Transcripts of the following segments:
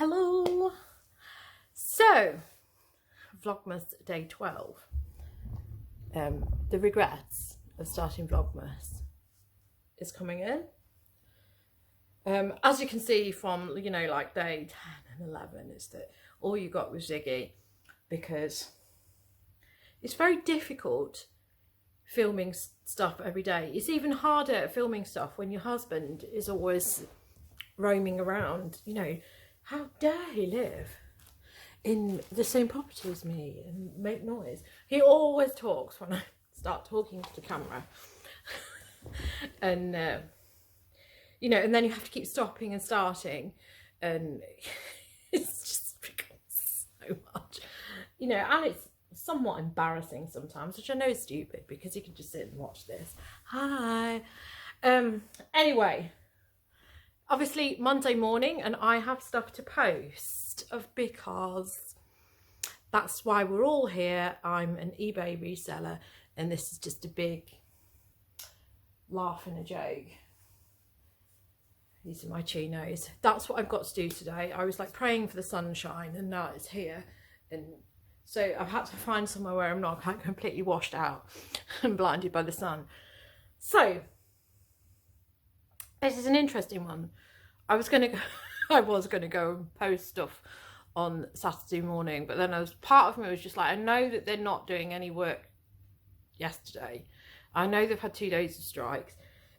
Hello. So, Vlogmas day 12. The regrets of starting Vlogmas is coming in. As you can see from, like day 10 and 11, is that all you got was Ziggy, because it's very difficult filming stuff every day. It's even harder filming stuff when your husband is always roaming around. How dare he live in the same property as me and make noise? He always talks when I start talking to the camera. And and then you have to keep stopping and starting, and it's just becomes so much, and it's somewhat embarrassing sometimes, which I know is stupid because you can just sit and watch this. Hi. Anyway, obviously Monday morning, and I have stuff to post because that's why we're all here. I'm an eBay reseller, and this is just a big laugh and a joke. These are my chinos. That's what I've got to do today. I was like praying for the sunshine, and now it's here, and so I've had to find somewhere where I'm not completely washed out and blinded by the sun. So this is an interesting one. I was gonna go and post stuff on Saturday morning, but then part of me was just like, I know that they're not doing any work yesterday. I know they've had 2 days of strikes.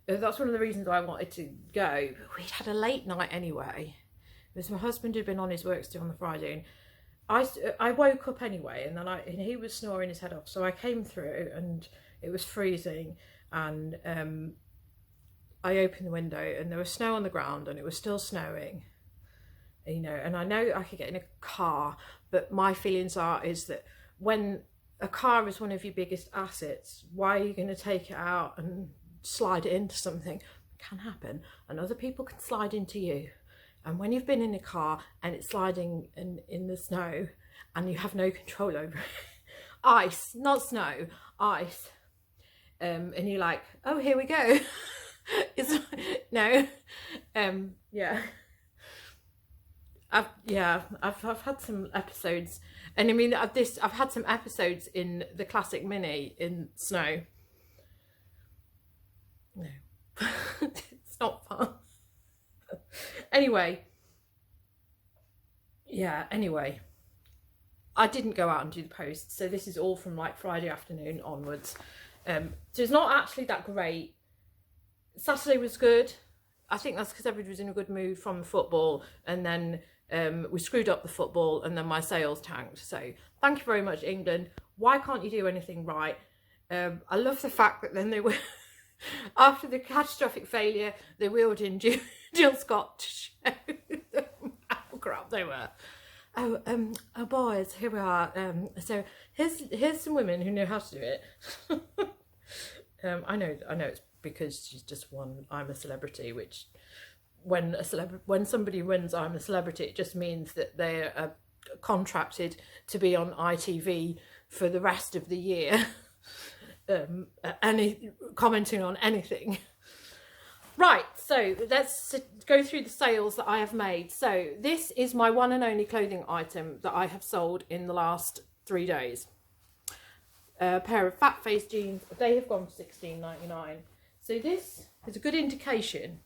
That's one of the reasons I wanted to go. But we'd had a late night anyway, because my husband had been on his work still on the Friday, and I woke up anyway, and then he was snoring his head off, so I came through and it was freezing, and I opened the window and there was snow on the ground, and it was still snowing, and I know I could get in a car, but my feelings is that when a car is one of your biggest assets, why are you going to take it out and slide it into something? It can happen, and other people can slide into you. And when you've been in a car and it's sliding in the snow and you have no control over it, ice, not snow, ice, and you're like, oh, here we go. Yeah. I've had some episodes, and I mean I've had some episodes in the classic Mini in snow. No, it's not fun. Anyway, I didn't go out and do the post, so this is all from like Friday afternoon onwards. So it's not actually that great. Saturday was good. I think that's because everybody was in a good mood from the football, and then we screwed up the football, and then my sales tanked. So thank you very much, England. Why can't you do anything right? I love the fact that then they were after the catastrophic failure, they wheeled in Jill Scott to show them how crap they were. Oh boys, here we are. So here's some women who know how to do it. I know it's because she's just won I'm a Celebrity, which when somebody wins I'm a Celebrity, it just means that they're contracted to be on ITV for the rest of the year. Commenting on anything. Right, so let's go through the sales that I have made. So this is my one and only clothing item that I have sold in the last 3 days. A pair of fat face jeans. They have gone for $16.99. So this is a good indication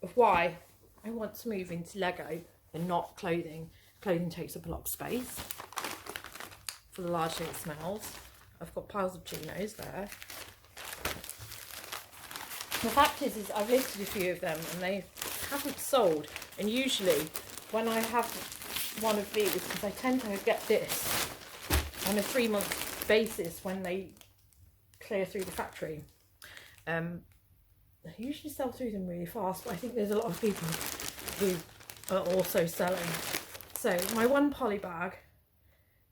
of why I want to move into Lego and not clothing. Clothing takes up a lot of space for the large thing it smells. I've got piles of chinos there. The fact is I've listed a few of them and they haven't sold. And usually when I have one of these, because I tend to get this on a 3-month basis when they clear through the factory, I usually sell through them really fast, but I think there's a lot of people who are also selling. So my one poly bag,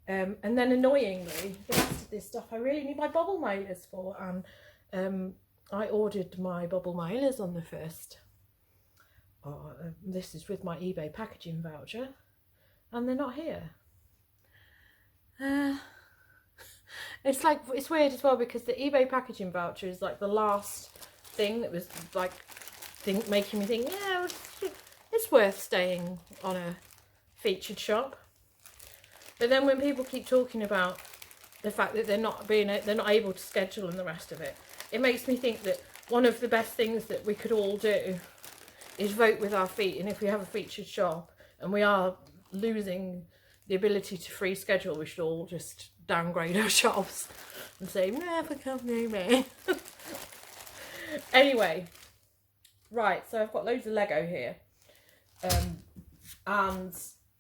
and then annoyingly, the rest of this stuff I really need my bubble mailers for, and I ordered my bubble mailers on the 1st. This is with my eBay packaging voucher, and they're not here. It's weird as well, because the eBay packaging voucher is like the last thing that was like making me think, yeah, it's worth staying on a featured shop. But then when people keep talking about the fact that they're not able to schedule and the rest of it, it makes me think that one of the best things that we could all do is vote with our feet. And if we have a featured shop and we are losing the ability to free schedule, we should all just downgrade our shops and say, never come near me. Anyway, right, so I've got loads of Lego here. And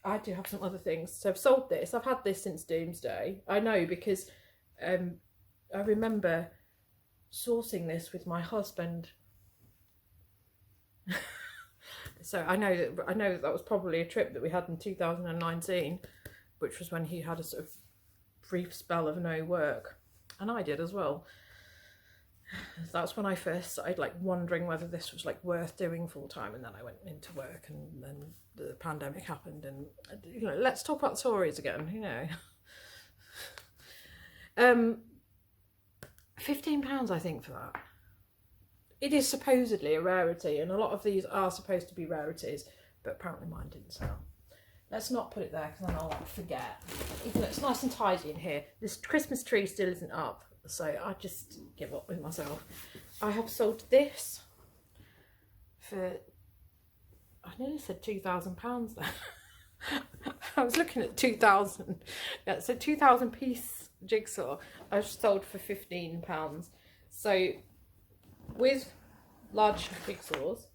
I do have some other things. So I've sold this. I've had this since Doomsday. I know, because I remember sourcing this with my husband. So I know that was probably a trip that we had in 2019, which was when he had a sort of brief spell of no work, and I did as well. That's when I first started like wondering whether this was like worth doing full time, and then I went into work, and then the pandemic happened, and you know, let's talk about stories again, you know. £15 I think for that. It is supposedly a rarity, and a lot of these are supposed to be rarities, but apparently mine didn't sell. Let's not put it there because then I'll like forget. Even though it's nice and tidy in here, this Christmas tree still isn't up, so I just give up with myself. I have sold this for, I nearly said £2,000 there. I was looking at 2,000. Yeah, so 2,000 piece jigsaw I've sold for £15. So with large jigsaws,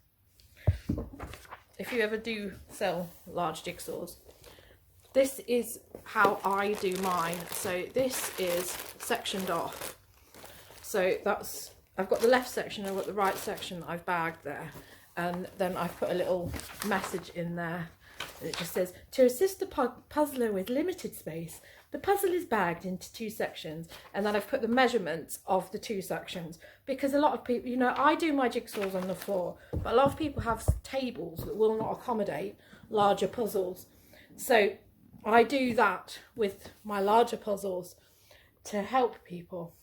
if you ever do sell large jigsaws, this is how I do mine. So this is sectioned off. So that's, I've got the left section, I've got the right section that I've bagged there, and then I've put a little message in there. It just says, to assist the puzzler with limited space, the puzzle is bagged into 2 sections. And then I've put the measurements of the 2 sections, because a lot of people, you know, I do my jigsaws on the floor, but a lot of people have tables that will not accommodate larger puzzles. So I do that with my larger puzzles to help people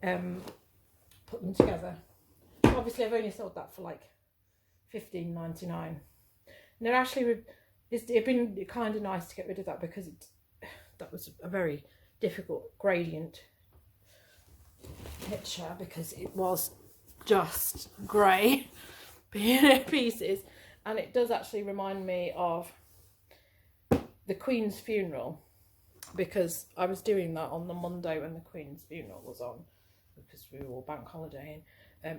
put them together. Obviously I've only sold that for like $15.99. And they're actually, it's been kind of nice to get rid of that, because that was a very difficult gradient picture, because it was just grey pieces. And it does actually remind me of the Queen's funeral, because I was doing that on the Monday when the Queen's funeral was on, because we were all bank holidaying,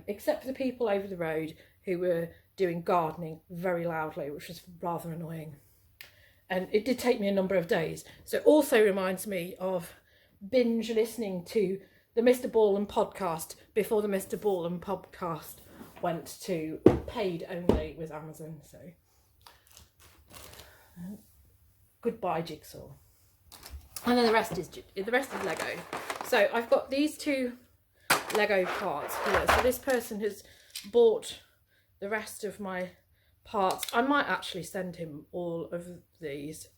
except for the people over the road who were doing gardening very loudly, which was rather annoying. And it did take me a number of days. So it also reminds me of binge listening to the Mr. Ballin podcast before the Mr. Ballin podcast went to paid only with Amazon. So goodbye jigsaw. And then the rest is Lego. So I've got these 2 Lego parts here. So this person has bought the rest of my parts. I might actually send him all of these,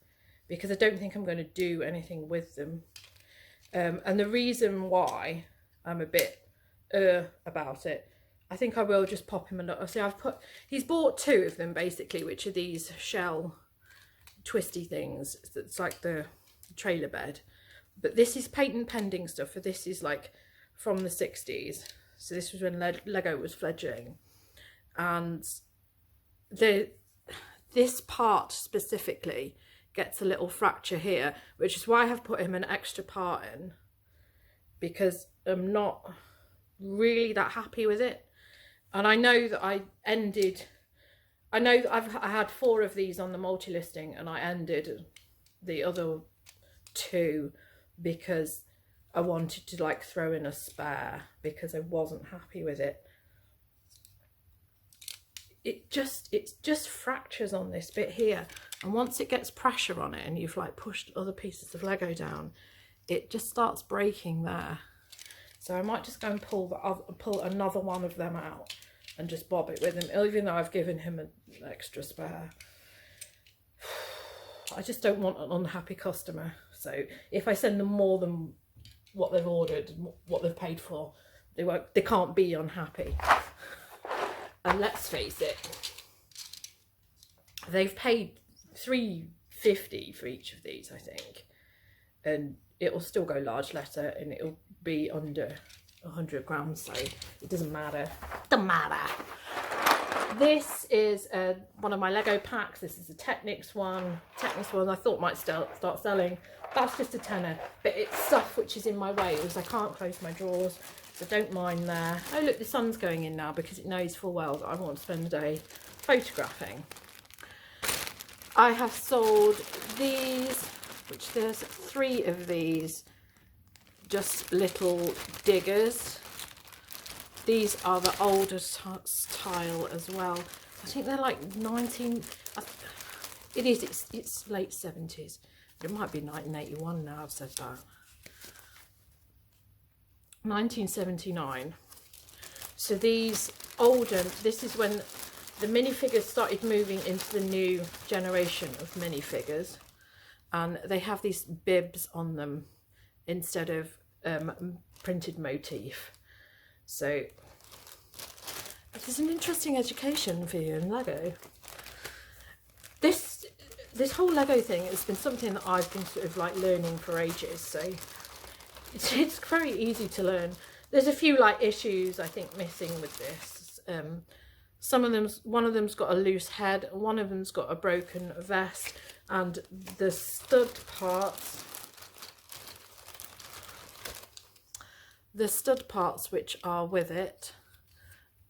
because I don't think I'm going to do anything with them. And the reason why I'm a bit about it, I think I will just pop him another. See, he's bought 2 of them basically, which are these shell twisty things. It's like the trailer bed, but this is patent pending stuff. For this is like from the 60s. So this was when Lego was fledgling, and this part specifically gets a little fracture here, which is why I have put him an extra part in, because I'm not really that happy with it. And I know that I had 4 of these on the multi-listing, and I ended the other 2 because I wanted to like throw in a spare, because I wasn't happy with it. It just fractures on this bit here, and once it gets pressure on it and you've like pushed other pieces of Lego down, it just starts breaking there. So I might just go and pull another one of them out and just bob it with him, even though I've given him an extra spare. I just don't want an unhappy customer. So if I send them more than what they've ordered, what they've paid for, they can't be unhappy. And let's face it, they've paid $3.50 for each of these, I think, and it will still go large letter and it'll be under 100 grams, so it doesn't matter. This is one of my Lego packs. This is a Technics one. I thought might start selling. That's just a tenner, but it's stuff which is in my way because I can't close my drawers, so don't mind there. Oh look, the sun's going in now because it knows full well that I want to spend the day photographing. I have sold these, which there's 3 of these, just little diggers. These are the older style as well. I think they're like it's late 70s. It might be 1981 now I've said that. 1979. So these older, this is when the minifigures started moving into the new generation of minifigures, and they have these bibs on them instead of printed motif. So this is an interesting education for you in Lego. This whole Lego thing has been something that I've been sort of like learning for ages, so it's very easy to learn. There's a few like issues I think missing with this. One of them's got a loose head, one of them's got a broken vest, and the stud parts which are with it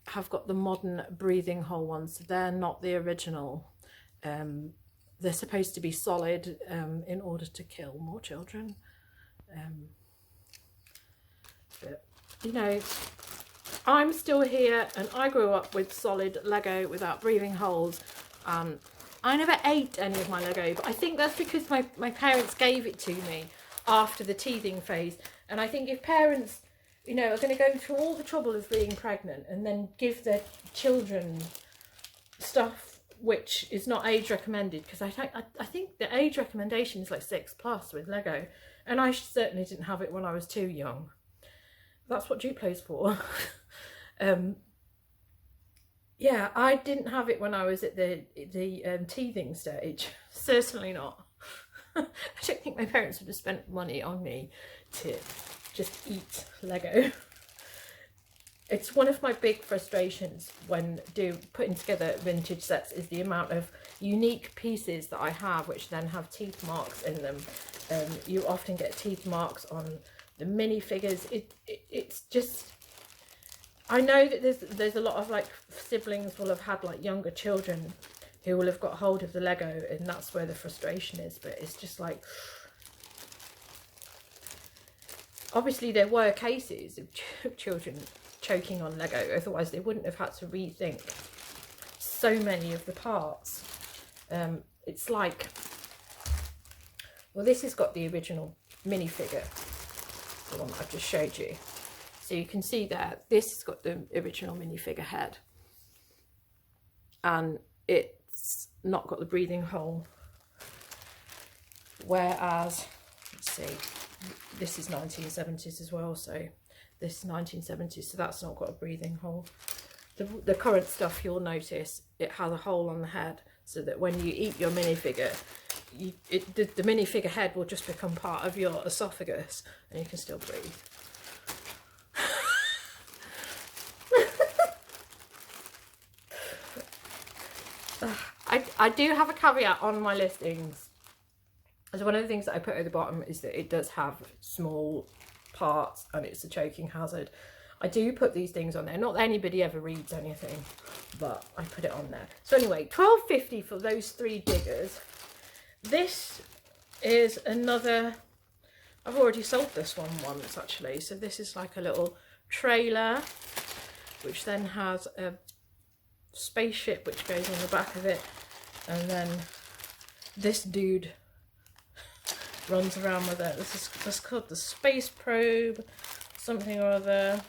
have got the modern breathing hole ones. They're not the original. They're supposed to be solid in order to kill more children. But, you know, I'm still here and I grew up with solid Lego without breathing holes. I never ate any of my Lego, but I think that's because my parents gave it to me after the teething phase. And I think if parents, you know, are going to go through all the trouble of being pregnant and then give their children stuff which is not age recommended, because I think the age recommendation is like 6+ with Lego, and I certainly didn't have it when I was too young. That's what Duplo's for. Yeah, I didn't have it when I was at the teething stage. Certainly not. I don't think my parents would have spent money on me to just eat Lego. It's one of my big frustrations when putting together vintage sets is the amount of unique pieces that I have which then have teeth marks in them. You often get teeth marks on the minifigures. It's just, I know that there's a lot of like siblings will have had like younger children who will have got hold of the Lego, and that's where the frustration is. But it's just like, obviously there were cases of children choking on Lego, otherwise they wouldn't have had to rethink so many of the parts. It's like, well, this has got the original minifigure, the one that I've just showed you. So you can see there, this has got the original minifigure head, and it's not got the breathing hole. Whereas, let's see, this is 1970s as well, so this is 1970s, so that's not got a breathing hole. The current stuff, you'll notice it has a hole on the head, so that when you eat your minifigure, the minifigure head will just become part of your esophagus and you can still breathe. I do have a caveat on my listings. So one of the things that I put at the bottom is that it does have small parts and it's a choking hazard. I do put these things on there. Not that anybody ever reads anything, but I put it on there. So anyway, $12.50 for those 3 diggers. This is another, I've already sold this one once actually. So this is like a little trailer, which then has a spaceship which goes on the back of it. And then this dude runs around with it. This is called the space probe, something or other.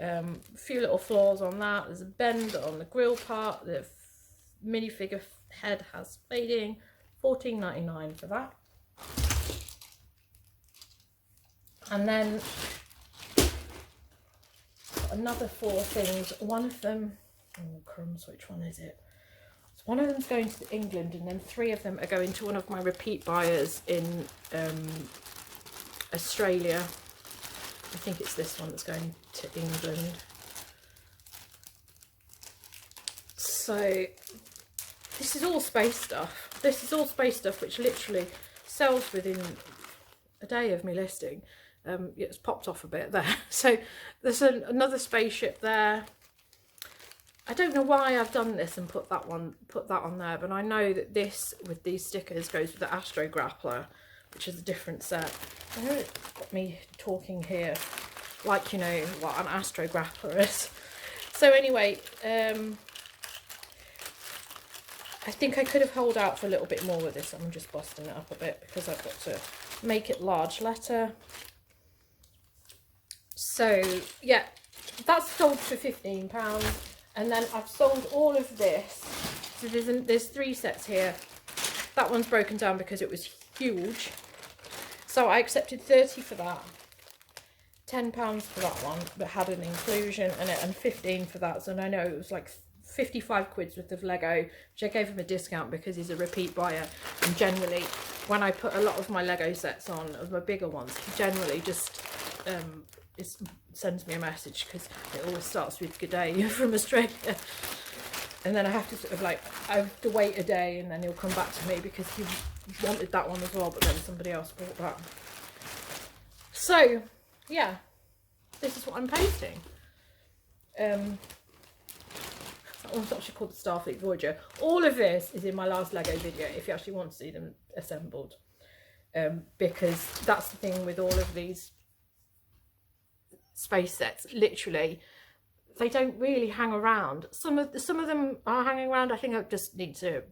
A few little flaws on that. There's a bend on the grill part. The minifigure head has fading. $14.99 for that. And then another 4 things. One of them, oh crumbs, which one is it? It's one of them's going to England, and then 3 of them are going to one of my repeat buyers in Australia. I think it's this one that's going to England. So this is all space stuff. This is all space stuff which literally sells within a day of me listing. It's popped off a bit there. So there's another spaceship there. I don't know why I've done this and put that on there, but I know that this with these stickers goes with the Astro Grappler, which is a different set. I know it's got me talking here like you know what an Astro Grappler is. So anyway, I think I could have held out for a little bit more with this. I'm just busting it up a bit because I've got to make it large letter. So yeah, that's sold for £15, and then I've sold all of this. So there's 3 sets here. That one's broken down because it was huge, so I accepted 30 for that, £10 for that one, but had an inclusion in it, and 15 for that. So I know it was like 55 quid's worth of Lego, which I gave him a discount because he's a repeat buyer, and generally when I put a lot of my Lego sets on, of my bigger ones, he generally just sends me a message because it always starts with "Good day" from Australia, and then I have to sort of like, I have to wait a day and then he'll come back to me because he wanted that one as well, but then somebody else bought that. So yeah, this is what I'm posting. That one's actually called the Starfleet Voyager. All of this is in my last Lego video if you actually want to see them assembled, because that's the thing with all of these space sets, literally they don't really hang around. Some of them are hanging around. I think I just need to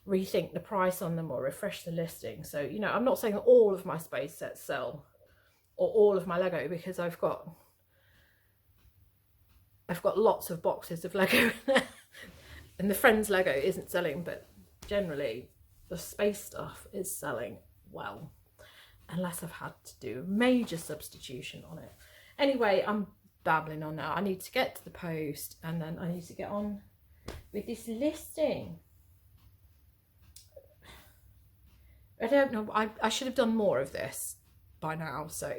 rethink the price on them or refresh the listing. So you know, I'm not saying that all of my space sets sell or all of my Lego, because I've got lots of boxes of Lego in there. And the Friends Lego isn't selling, but generally the space stuff is selling well, unless I've had to do a major substitution on it. Anyway, I'm babbling on now. I need to get to the post, and then I need to get on with this listing. I don't know, I should have done more of this by now, so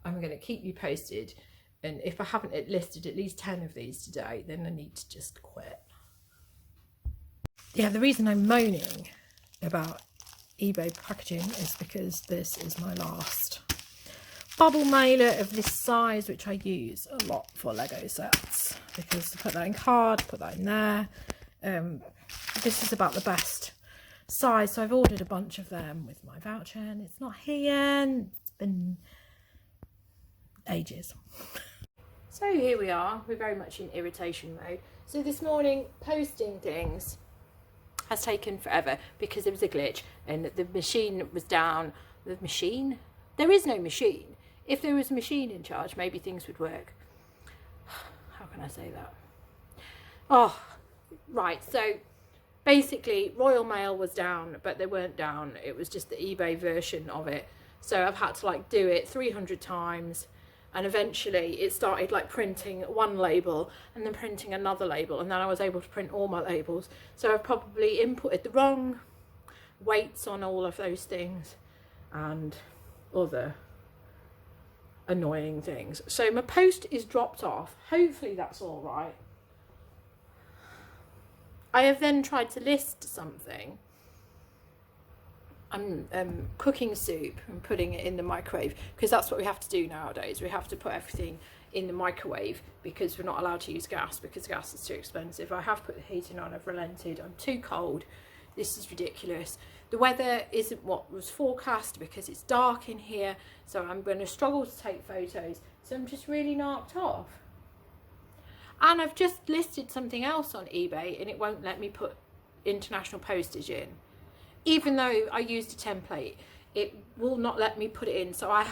I'm going to keep you posted. And if I haven't listed at least 10 of these today, then I need to just quit. Yeah, the reason I'm moaning about eBay packaging is because this is my last bubble mailer of this size, which I use a lot for Lego sets, because to put that in card, put that in there. This is about the best size, so I've ordered a bunch of them with my voucher, and it's not here, and it's been ages. So here we are, we're very much in irritation mode. So this morning, posting things has taken forever because there was a glitch and the machine was down. The machine? There is no machine. If there was a machine in charge, maybe things would work. How can I say that? Oh, right, so basically Royal Mail was down, but they weren't down. It was just the eBay version of it. So I've had to like do it 300 times. And eventually it started like printing one label and then printing another label, and then I was able to print all my labels. So I've probably inputted the wrong weights on all of those things and other annoying things. So my post is dropped off. Hopefully that's all right. I have then tried to list something. I'm cooking soup and putting it in the microwave, because that's what we have to do nowadays. We have to put everything in the microwave because we're not allowed to use gas, because gas is too expensive. I have put the heating on, I've relented. I'm too cold. This is ridiculous. The weather isn't what was forecast because it's dark in here, so I'm going to struggle to take photos. So I'm just really knocked off. And I've just listed something else on eBay and it won't let me put international postage in. Even though I used a template, it will not let me put it in. So I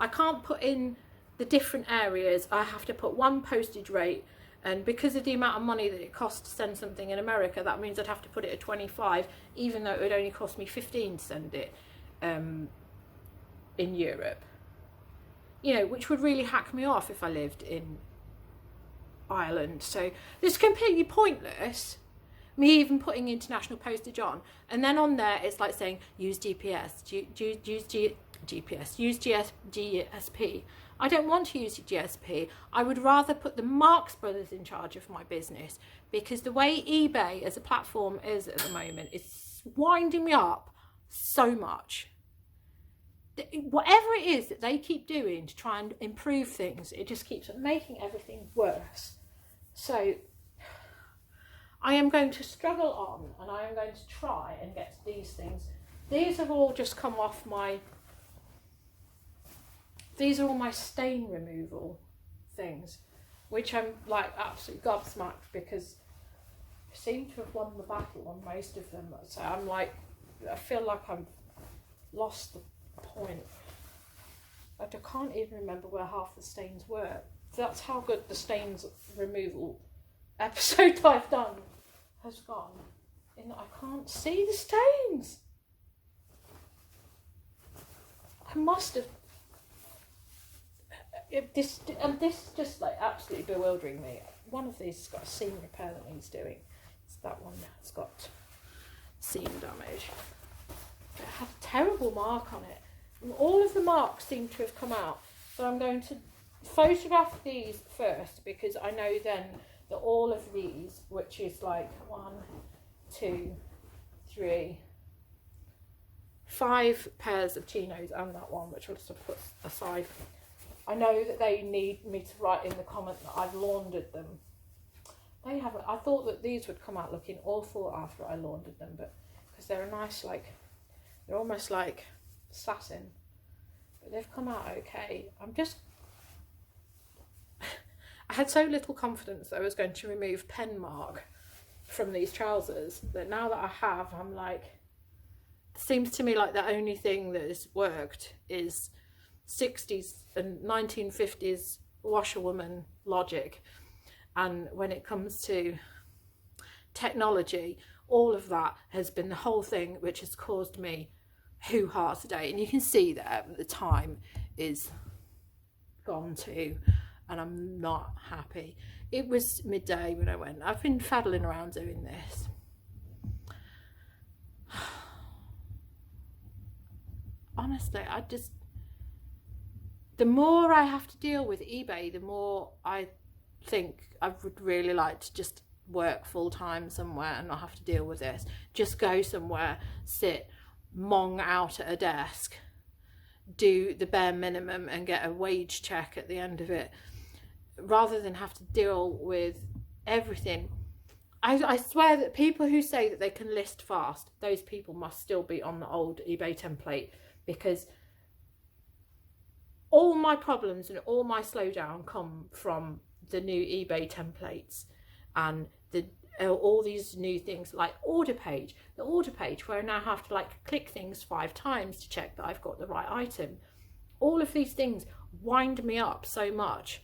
can't put in the different areas. I have to put one postage rate, and because of the amount of money that it costs to send something in America, that means I'd have to put it at 25, even though it would only cost me 15 to send it in Europe. You know, which would really hack me off if I lived in Ireland. So it's completely pointless. me even putting international postage on, and then on there it's like saying use GSP. I don't want to use GSP. I would rather put the Marx Brothers in charge of my business, because the way eBay as a platform is at the moment is winding me up so much. Whatever it is that they keep doing to try and improve things, it just keeps making everything worse. So I am going to struggle on, and I am going to try and get to these things. These have all just come off my... These are all my stain removal things, which I'm like absolutely gobsmacked, because I seem to have won the battle on most of them. So I'm like, I feel like I've lost the point. I can't even remember where half the stains were. That's how good the stains removal episode I've done has gone, in that I can't see the stains. I must have... This just like absolutely bewildering me. One of these has got a seam repair that needs doing. It's that one that's got seam damage. It had a terrible mark on it. And all of the marks seem to have come out. So I'm going to photograph these first, because I know then that all of these, which is like 1, 2, 3, 5 pairs of chinos, and that one, which I'll just put aside. I know that they need me to write in the comment that I've laundered them. They haven't. I thought that these would come out looking awful after I laundered them, but because they're a nice, like, they're almost like satin, but they've come out okay. I'm just... I had so little confidence that I was going to remove pen mark from these trousers, that now that I have, I'm like, it seems to me like the only thing that has worked is 60s and 1950s washerwoman logic, and when it comes to technology, all of that has been the whole thing which has caused me hoo-ha today. And you can see that the time is gone too, and I'm not happy. It was midday when I went. I've been faddling around doing this. Honestly, the more I have to deal with eBay, the more I think I would really like to just work full-time somewhere and not have to deal with this. Just go somewhere, sit, mong out at a desk, do the bare minimum and get a wage check at the end of it, rather than have to deal with everything. I swear that people who say that they can list fast, those people must still be on the old eBay template, because all my problems and all my slowdown come from the new eBay templates and all these new things like order page. The order page where I now have to like click things 5 times to check that I've got the right item. All of these things wind me up so much,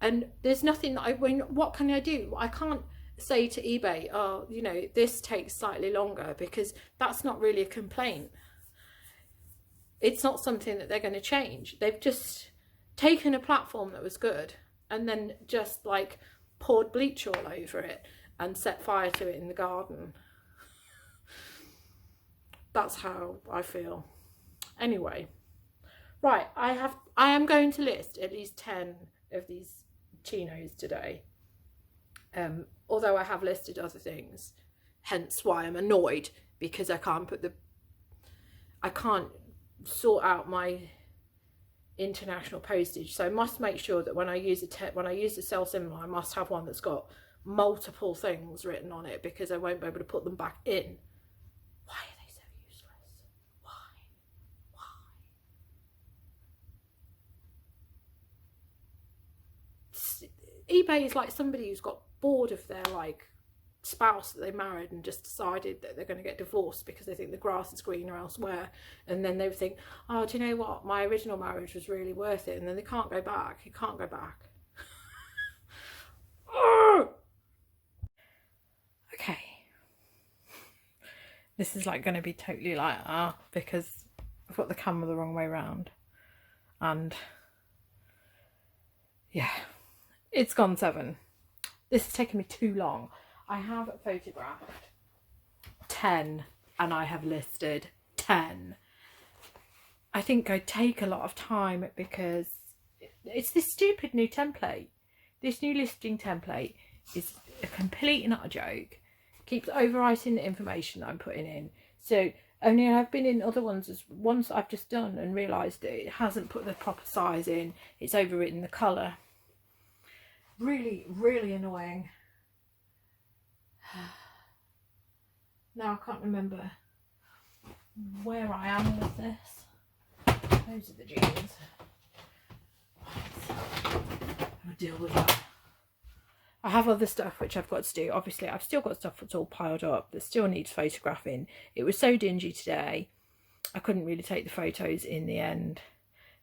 and there's nothing that what can I do? I can't say to eBay, oh, you know, this takes slightly longer, because that's not really a complaint. It's not something that they're going to change. They've just taken a platform that was good and then just like poured bleach all over it and set fire to it in the garden. That's how I feel. Anyway, right, I am going to list at least 10 of these chinos today. Although I have listed other things, hence why I'm annoyed, because I can't sort out my international postage. So I must make sure that when I use a sell symbol, I must have one that's got multiple things written on it, because I won't be able to put them back in. Why are they so useless? Why? eBay is like somebody who's got bored of their like spouse that they married and just decided that they're going to get divorced because they think the grass is greener elsewhere, and then they think, oh, do you know what, my original marriage was really worth it, and then they can't go back. You can't go back. Okay, this is like going to be totally like because I've got the camera the wrong way around, and yeah, it's gone 7. This has taken me too long. I have photographed 10 and I have listed 10. I think I take a lot of time because it's this stupid new template. This new listing template is a complete and utter joke. Keeps overwriting the information that I'm putting in. So only I've been in other ones, ones I've just done and realised that it hasn't put the proper size in. It's overwritten the colour. Really, really annoying. Now I can't remember where I am with this. Those are the jeans. I'll deal with that. I have other stuff which I've got to do. Obviously, I've still got stuff that's all piled up that still needs photographing. It was so dingy today, I couldn't really take the photos in the end.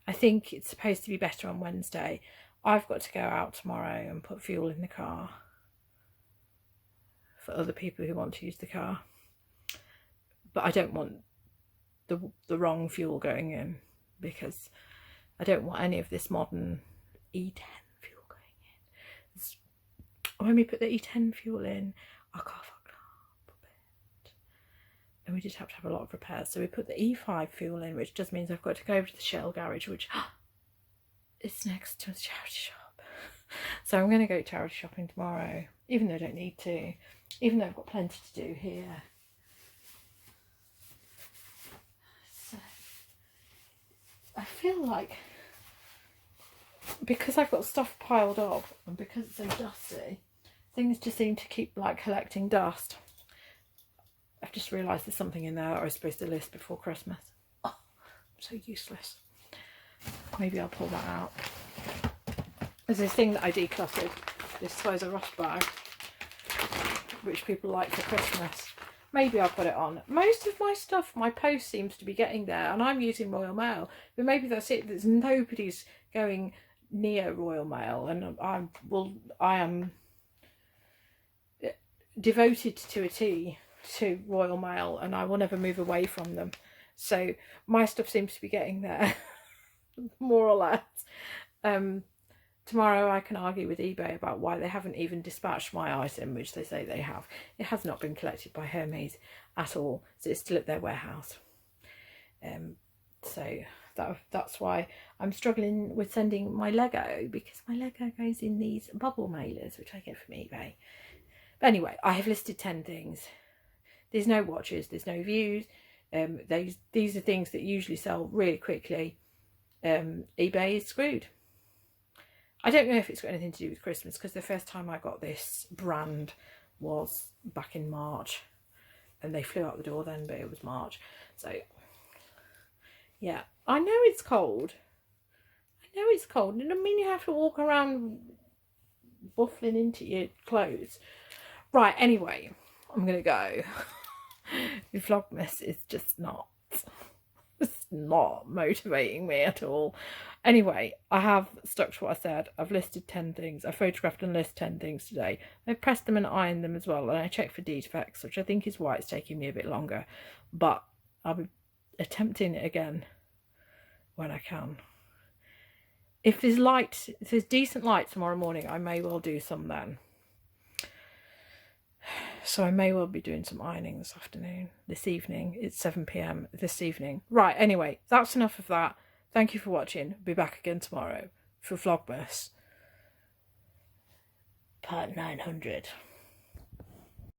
I think it's supposed to be better on Wednesday. I've got to go out tomorrow and put fuel in the car for other people who want to use the car. But I don't want the wrong fuel going in, because I don't want any of this modern E10 fuel going in. When we put the E10 fuel in, our car fucked up a bit. And we did have to have a lot of repairs. So we put the E5 fuel in, which just means I've got to go over to the Shell garage, which is next to a charity shop. So I'm going to go charity shopping tomorrow, even though I don't need to, even though I've got plenty to do here. So I feel like, because I've got stuff piled up and because it's so dusty, things just seem to keep like collecting dust. I've just realised there's something in there that I was supposed to list before Christmas. Oh, I'm so useless. Maybe I'll pull that out. There's this thing that I decluttered, this Toys R Us bag, which people like for Christmas. Maybe I'll put it on. Most of my stuff, my post seems to be getting there, and I'm using Royal Mail, but maybe that's it. There's nobody's going near Royal Mail, and I am devoted to a T to Royal Mail, and I will never move away from them. So my stuff seems to be getting there, more or less. Tomorrow I can argue with eBay about why they haven't even dispatched my item, which they say they have. It has not been collected by Hermes at all, so it's still at their warehouse. So that's why I'm struggling with sending my Lego, because my Lego goes in these bubble mailers, which I get from eBay. But anyway, I have listed 10 things. There's no watches, there's no views. These are things that usually sell really quickly. eBay is screwed. I don't know if it's got anything to do with Christmas, because the first time I got this brand was back in March, and they flew out the door then, but it was March. So yeah, I know it's cold. I know it's cold. And I mean, you have to walk around buffling into your clothes. Right, anyway, I'm going to go. The Vlogmas is just not, it's not motivating me at all. Anyway, I have stuck to what I said. I've listed 10 things. I photographed and listed 10 things today. I pressed them and ironed them as well, and I checked for defects, which I think is why it's taking me a bit longer. But I'll be attempting it again when I can. If there's light, if there's decent light tomorrow morning, I may well do some then. So I may well be doing some ironing this afternoon, this evening. It's 7 PM this evening. Right, anyway, that's enough of that. Thank you for watching. Be back again tomorrow for Vlogmas part 900.